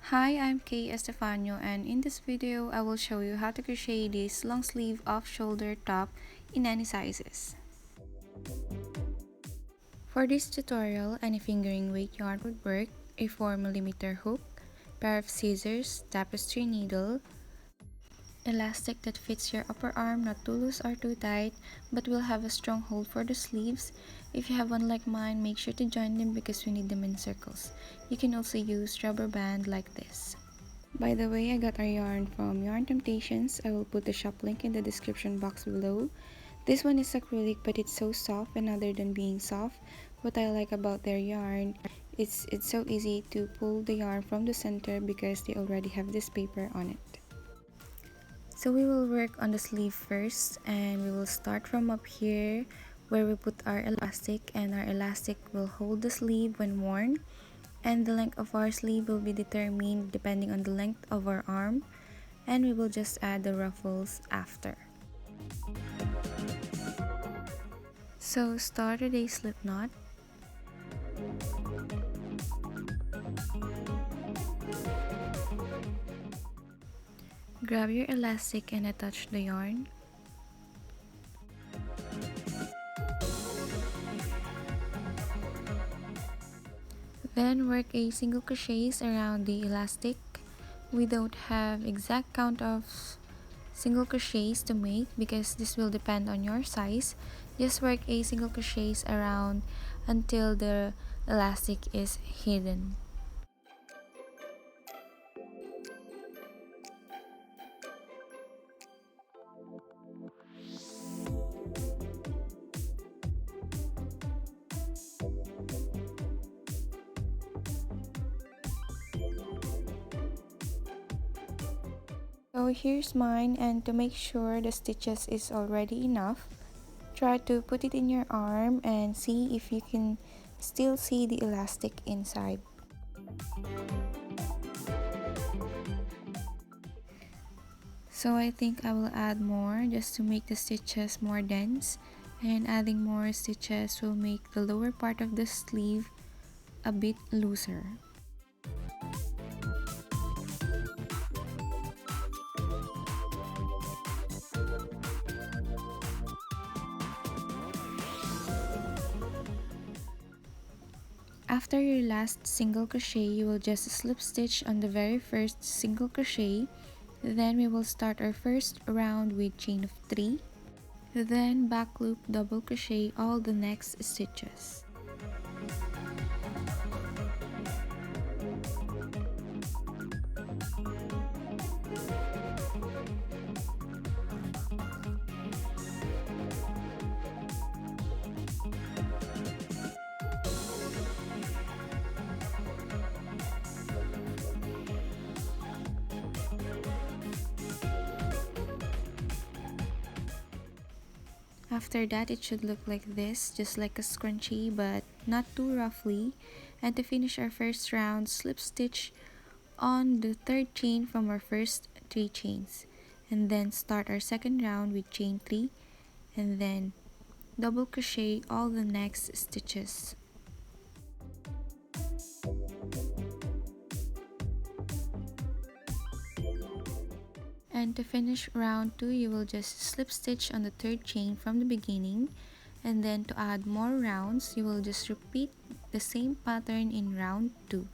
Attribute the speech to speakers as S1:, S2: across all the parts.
S1: Hi, I'm Kay Estefano, and in this video I will show you how to crochet this long sleeve off-shoulder top in any sizes. For this tutorial, any fingering weight yarn would work, a 4mm hook, pair of scissors, tapestry needle, elastic that fits your upper arm, not too loose or too tight, but will have a strong hold for the sleeves. If you have one like mine, make sure to join them because we need them in circles. You can also use rubber band like this. By the way, I got our yarn from Yarn Temptations. I will put the shop link in the description box below. This one is acrylic, but it's so soft, and other than being soft, what I like about their yarn, it's so easy to pull the yarn from the center because they already have this paper on it. So we will work on the sleeve first, and we will start from up here where we put our elastic, and our elastic will hold the sleeve when worn. And the length of our sleeve will be determined depending on the length of our arm, and we will just add the ruffles after. So start with a slip knot. Grab your elastic and attach the yarn. Then work a single crochets around the elastic. We don't have exact count of single crochets to make because this will depend on your size. Just work a single crochets around until the elastic is hidden. So here's mine, and to make sure the stitches is already enough, try to put it in your arm and see if you can still see the elastic inside. So I think I will add more just to make the stitches more dense, and adding more stitches will make the lower part of the sleeve a bit looser. After your last single crochet, you will just slip stitch on the very first single crochet. Then we will start our first round with chain of 3. Then back loop double crochet all the next stitches. After that, it should look like this, just like a scrunchie but not too roughly. And to finish our first round, slip stitch on the third chain from our first 3 chains, and then start our second round with chain 3, and then double crochet all the next stitches. And to finish round 2, you will just slip stitch on the third chain from the beginning, and then to add more rounds, you will just repeat the same pattern in round 2.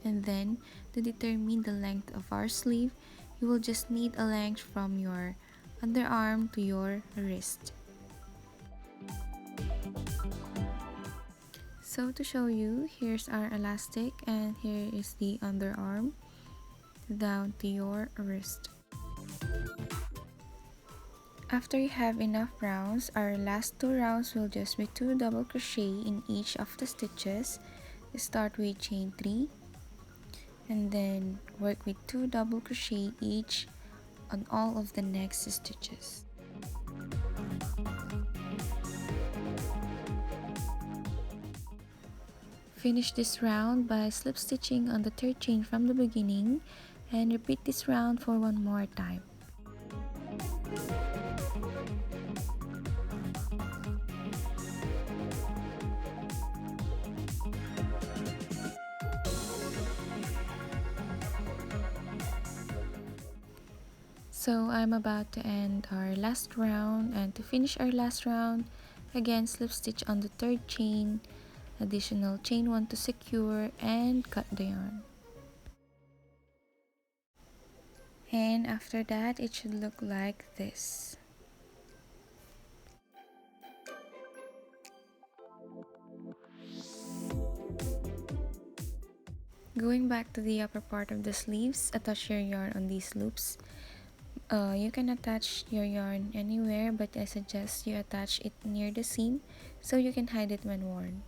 S1: And then to determine the length of our sleeve, you will just need a length from your underarm to your wrist. So to show you, here's our elastic, and here is the underarm down to your wrist. After you have enough rounds, our last 2 rounds will just be 2 double crochet in each of the stitches. Start with chain 3, and then work with 2 double crochet each on all of the next stitches. Finish this round by slip stitching on the third chain from the beginning, and repeat this round for one more time. So I'm about to end our last round, and to finish our last round, again slip stitch on the third chain, additional chain 1 to secure, and cut the yarn. And after that, it should look like this. Going back to the upper part of the sleeves, attach your yarn on these loops. You can attach your yarn anywhere, but I suggest you attach it near the seam so you can hide it when worn.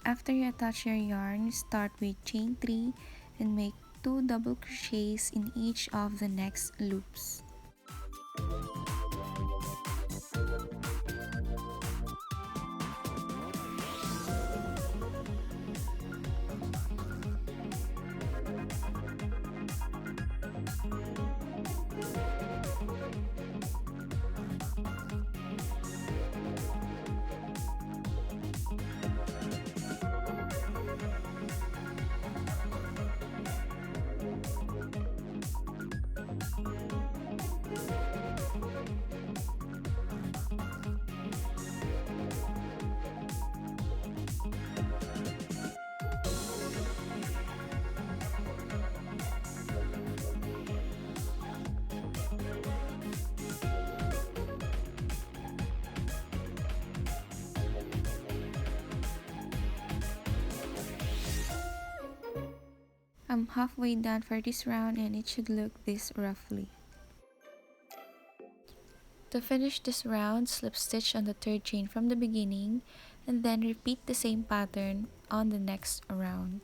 S1: After you attach your yarn, start with chain 3 and make 2 double crochets in each of the next loops. I'm halfway done for this round, and it should look this roughly. To finish this round, slip stitch on the third chain from the beginning, and then repeat the same pattern on the next round.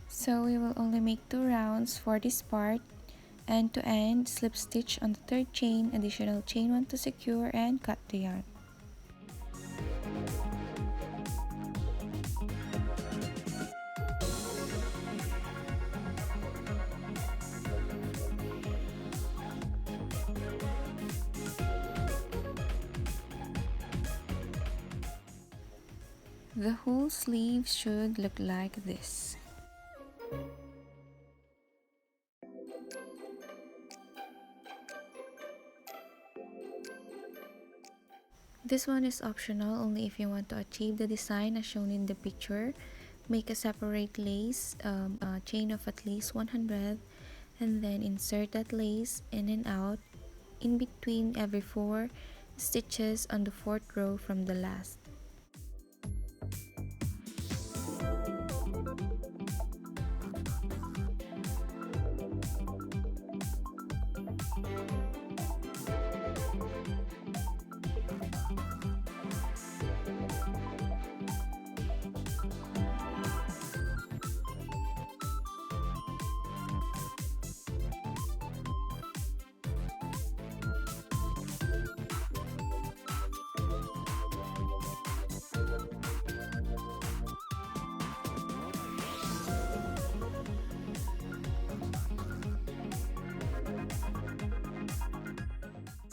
S1: So we will only make 2 rounds for this part, and to end, slip stitch on the third chain, additional chain 1 to secure, and cut the yarn. The whole sleeve should look like this. This one is optional only if you want to achieve the design as shown in the picture. Make a separate lace, a chain of at least 100, and then insert that lace in and out in between every 4 stitches on the 4th row from the last.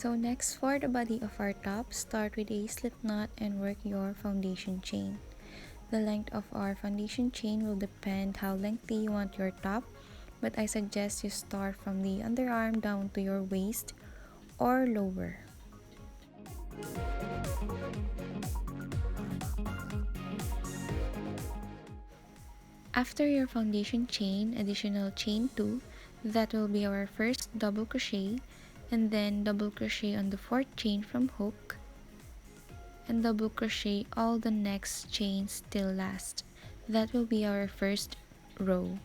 S1: So next, for the body of our top, start with a slip knot and work your foundation chain. The length of our foundation chain will depend how lengthy you want your top, but I suggest you start from the underarm down to your waist or lower. After your foundation chain, additional chain 2, that will be our first double crochet, and then double crochet on the fourth chain from hook, and double crochet all the next chains till last. That will be our first row.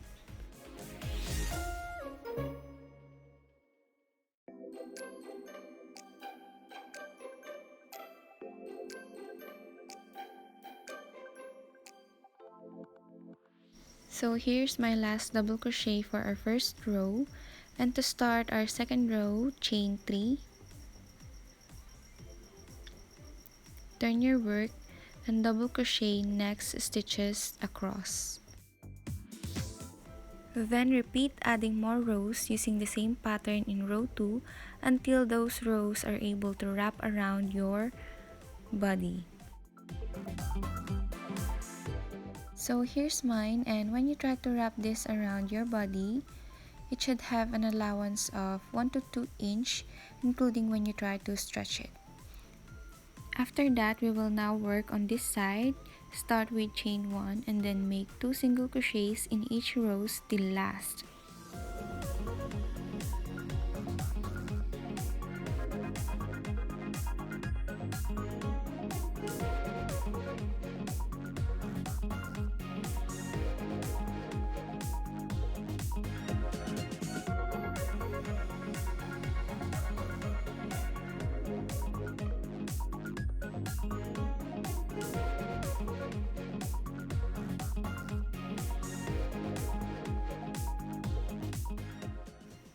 S1: So here's my last double crochet for our first row, and to start our second row, chain 3, turn your work, and double crochet next stitches across. Then repeat adding more rows using the same pattern in row 2 until those rows are able to wrap around your body. So here's mine, and when you try to wrap this around your body, it should have an allowance of 1 to 2 inch, including when you try to stretch it. After that, we will now work on this side. Start with chain 1 and then make 2 single crochets in each row till last.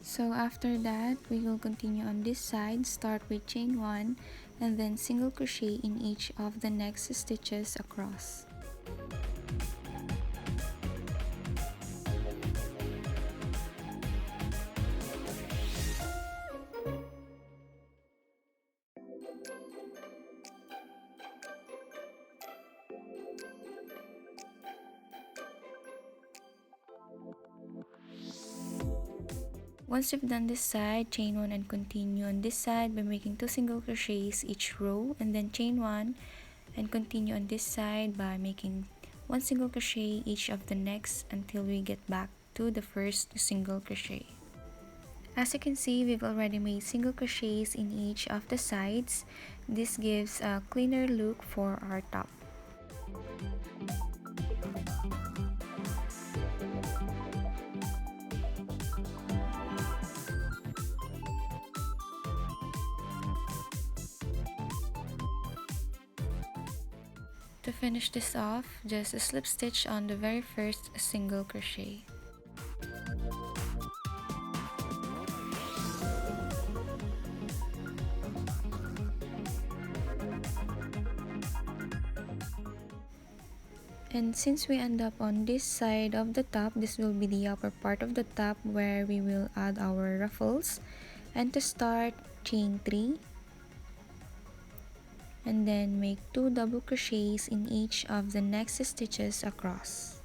S1: So after that, we will continue on this side. Start with chain 1 and then single crochet in each of the next stitches across. Once you've done this side, chain 1 and continue on this side by making 2 single crochets each row, and then chain 1 and continue on this side by making 1 single crochet each of the next until we get back to the first single crochet. As you can see, we've already made single crochets in each of the sides. This gives a cleaner look for our top. To finish this off, just slip stitch on the very first single crochet. And since we end up on this side of the top, this will be the upper part of the top where we will add our ruffles. And to start, chain 3 and then make 2 double crochets in each of the next stitches across.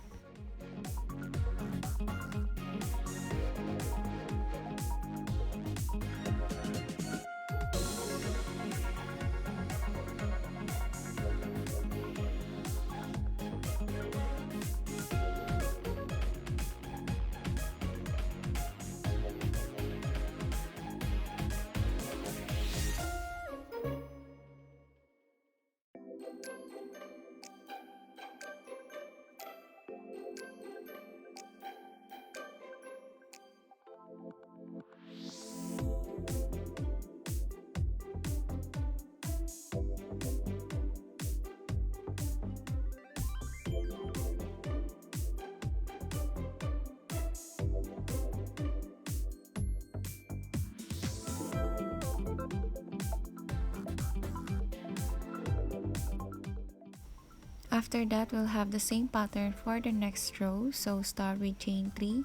S1: After that, we'll have the same pattern for the next row. So start with chain 3,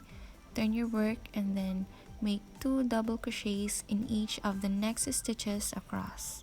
S1: turn your work, and then make 2 double crochets in each of the next stitches across.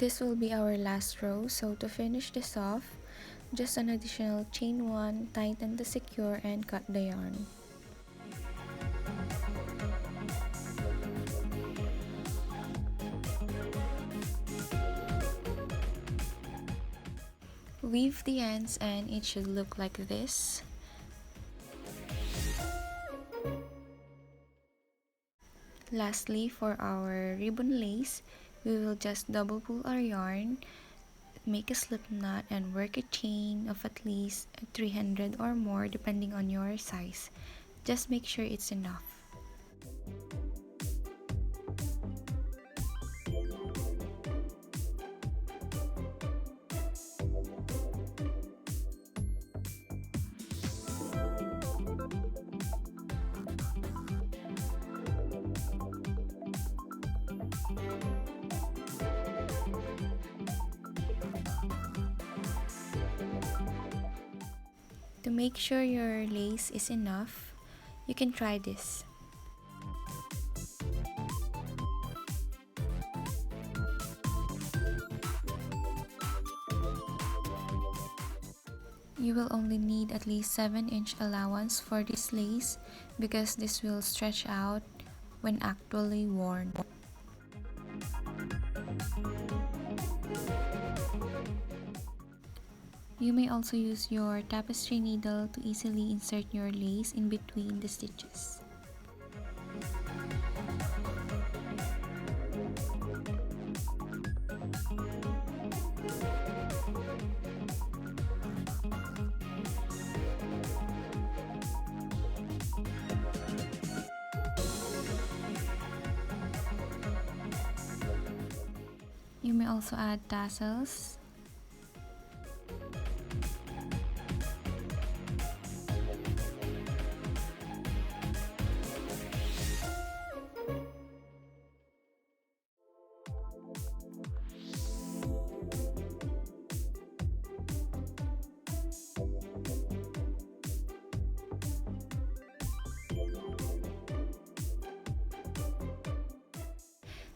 S1: This will be our last row, so to finish this off, just an additional chain 1, tighten the secure and cut the yarn. Weave the ends and it should look like this. Lastly, for our ribbon lace, we will just double pull our yarn, make a slip knot and work a chain of at least 300 or more depending on your size. Just make sure it's enough. To make sure your lace is enough, you can try this. You will only need at least 7-inch allowance for this lace because this will stretch out when actually worn. You may also use your tapestry needle to easily insert your lace in between the stitches. You may also add tassels.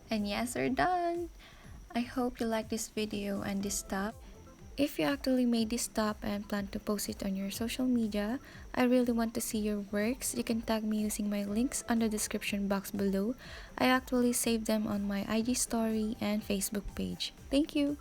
S1: And yes, we're done! I hope you like this video and this top. If you actually made this top and plan to post it on your social media, I really want to see your works. You can tag me using my links on the description box below. I actually saved them on my IG story and Facebook page. Thank you!